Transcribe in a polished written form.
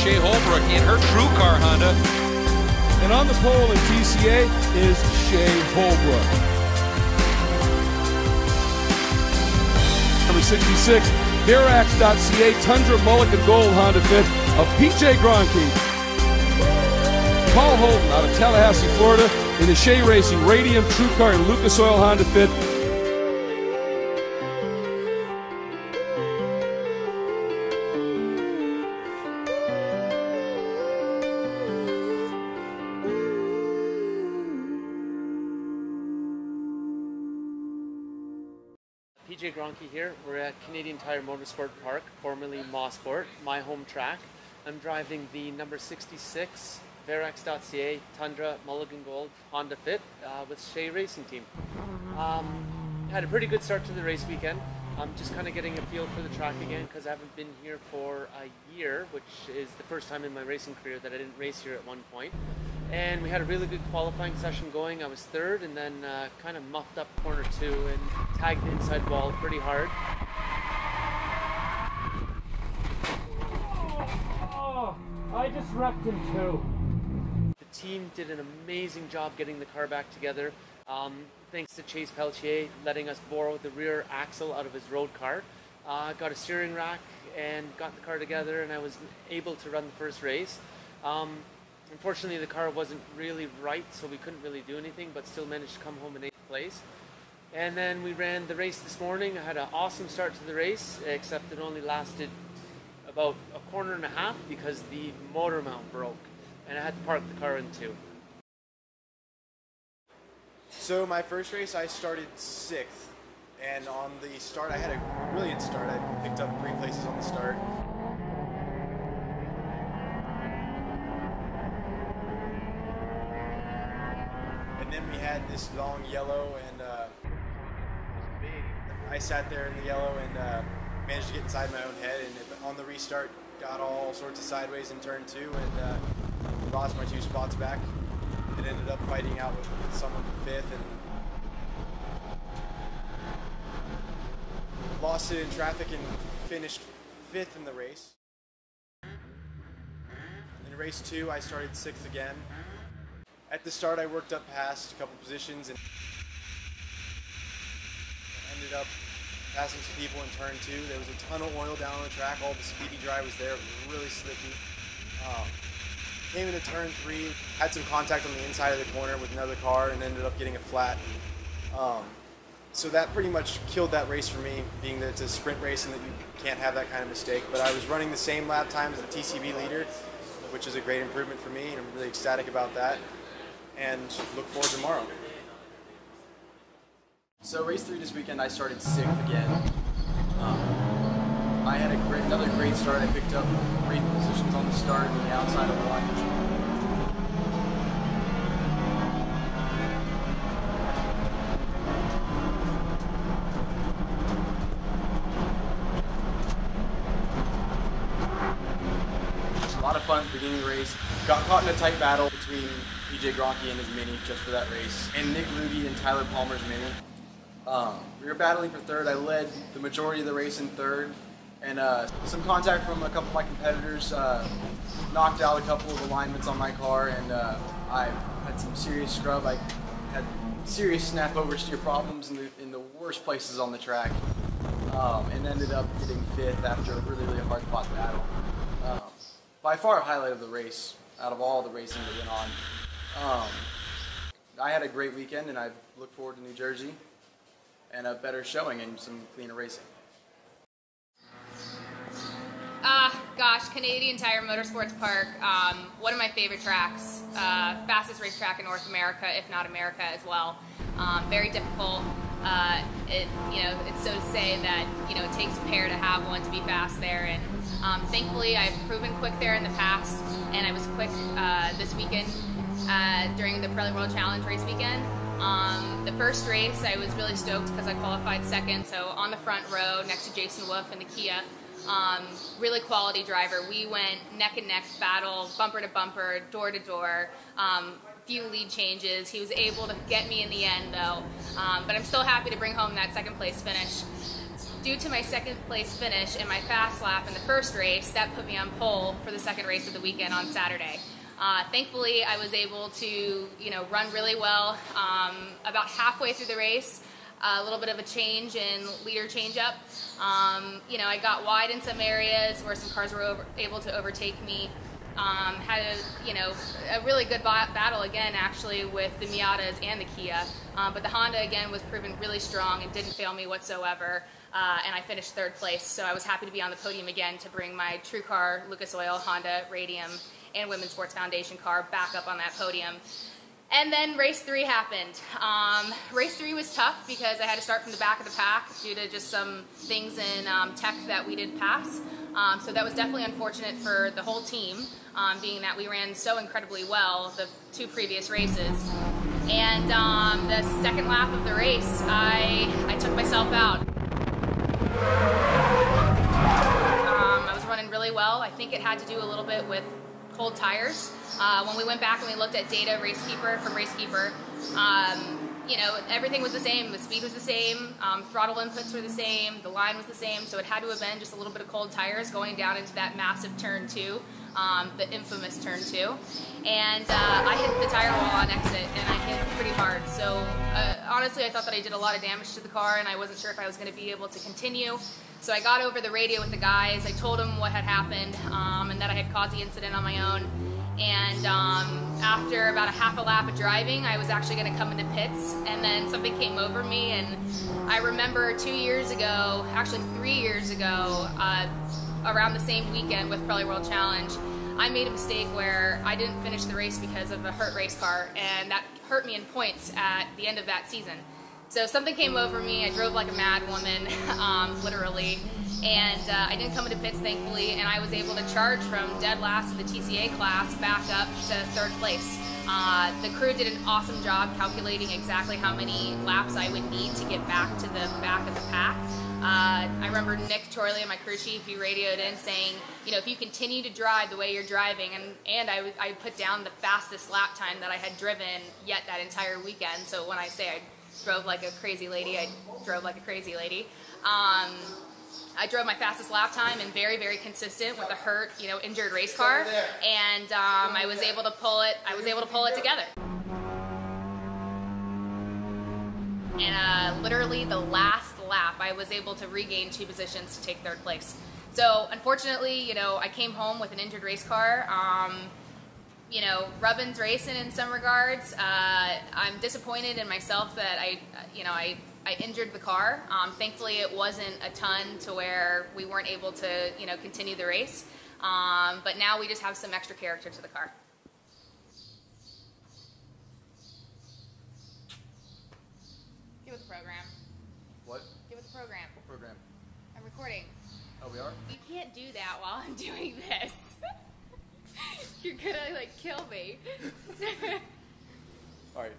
Shea Holbrook in her TRUECar Honda. And on the pole in TCA is Shea Holbrook. Number 66, Verax.ca Tundra Mulligan Gold Honda Fit of Groenke. Paul Holton out of Tallahassee, Florida in the Shea Racing Radium, TRUECar, and Lucas Oil Honda Fit. Groenke here. We're at Canadian Tire Motorsport Park, formerly Motorsport, my home track. I'm driving the number 66 Verax.ca Tundra Mulligan Gold Honda Fit with Shea Racing team. Had a pretty good start to the race weekend. I'm just kind of getting a feel for the track again because I haven't been here for a year, which is the first time in my racing career that I didn't race here at one point. And we had a really good qualifying session going. I was third and then kind of muffed up corner 2 and tagged the inside wall pretty hard. Oh, I just wrecked him too. The team did an amazing job getting the car back together. Thanks to Chase Peltier letting us borrow the rear axle out of his road car. Got a steering rack and got the car together, and I was able to run the first race. Unfortunately, the car wasn't really right, so we couldn't really do anything, but still managed to come home in 8th place. And then we ran the race this morning. I had an awesome start to the race, except it only lasted about a corner and a half because the motor mount broke, and I had to park the car in 2. So my first race, I started 6th, and on the start, I had a brilliant start. I picked up 3 places on the start. And then we had this long yellow, and I sat there in the yellow and managed to get inside my own head, and on the restart got all sorts of sideways in turn 2 and lost my 2 spots back. And ended up fighting out with someone for 5th and lost it in traffic and finished 5th in the race. In race 2, I started 6th again. At the start, I worked up past a couple positions and ended up passing some people in turn 2. There was a ton of oil down on the track. All the speedy dry was there. It was really slippy. Came into turn 3, had some contact on the inside of the corner with another car and ended up getting a flat. So that pretty much killed that race for me, being that it's a sprint race and that you can't have that kind of mistake. But I was running the same lap time as the TCB leader, which is a great improvement for me, and I'm really ecstatic about that. And look forward to tomorrow. So race 3 this weekend, I started 6th again. I had another great start. I picked up 3 positions on the start and the outside of the line. A lot of fun at the beginning of the race. Got caught in a tight battle between Groenke and his Mini just for that race, and Nick Luby and Tyler Palmer's Mini. We were battling for 3rd. I led the majority of the race in 3rd. And some contact from a couple of my competitors knocked out a couple of alignments on my car, and I had some serious scrub. I had serious snap oversteer problems in the worst places on the track, and ended up getting 5th after a really, really hard fought battle. By far a highlight of the race out of all the racing that went on. I had a great weekend, and I look forward to New Jersey and a better showing and some cleaner racing. Gosh, Canadian Tire Motorsports Park, one of my favorite tracks, fastest racetrack in North America, if not America as well. Very difficult. It's so to say that, it takes a pair to have one to be fast there, and thankfully I've proven quick there in the past, and I was quick this weekend during the Pirelli World Challenge race weekend. The first race I was really stoked because I qualified 2nd, so on the front row next to Jason Wolf in the Kia. Really quality driver. We went neck and neck battle, bumper to bumper, door to door, few lead changes. He was able to get me in the end though, but I'm still happy to bring home that 2nd place finish. due to my second place finish and my fast lap in the first race, that put me on pole for the second race of the weekend on Saturday. Thankfully, I was able to, run really well. About halfway through the race, a little bit of a change in leader change-up. I got wide in some areas where some cars were able to overtake me. Had a really good battle again, actually, with the Miatas and the Kia. But the Honda, again, was proven really strong and didn't fail me whatsoever. And I finished third place, so I was happy to be on the podium again to bring my TRUECar, Lucas Oil, Honda, Radium, and Women's Sports Foundation car back up on that podium. And then race 3 happened. Race 3 was tough because I had to start from the back of the pack due to just some things in tech that we didn't pass. So that was definitely unfortunate for the whole team, being that we ran so incredibly well the 2 previous races. And the second lap of the race, I took myself out. I was running really well. I think it had to do a little bit with cold tires. When we went back and we looked at data from RaceKeeper, everything was the same. The speed was the same, throttle inputs were the same, the line was the same, so it had to have been just a little bit of cold tires going down into that massive turn 2, the infamous turn 2. And I hit the tire wall on exit, and I hit pretty hard. So honestly, I thought that I did a lot of damage to the car, and I wasn't sure if I was going to be able to continue. So I got over the radio with the guys. I told them what had happened, and that I had caused the incident on my own. And after about a half a lap of driving, I was actually going to come into pits, and then something came over me. And I remember 2 years ago, actually 3 years ago, around the same weekend with Pirelli World Challenge, I made a mistake where I didn't finish the race because of a hurt race car, and that hurt me in points at the end of that season. So something came over me. I drove like a mad woman, literally, and I didn't come into pits, thankfully, and I was able to charge from dead last in the TCA class back up to third place. The crew did an awesome job calculating exactly how many laps I would need to get back to the back of the pack. I remember Nick Torley, my crew chief, he radioed in saying, if you continue to drive the way you're driving, and I put down the fastest lap time that I had driven yet that entire weekend. So when I say I drove like a crazy lady, I drove like a crazy lady. I drove my fastest lap time and very, very consistent with a hurt, injured race car, and I was able to pull it. I was able to pull it together. And literally the last lap, I was able to regain 2 positions to take third place. So unfortunately, I came home with an injured race car. Rubbin's racing in some regards. I'm disappointed in myself that I injured the car. Thankfully, it wasn't a ton to where we weren't able to, continue the race. But now we just have some extra character to the car. Get with the program. What? Get with the program. What program? I'm recording. Oh, we are? You can't do that while I'm doing this. You're gonna, kill me. All right.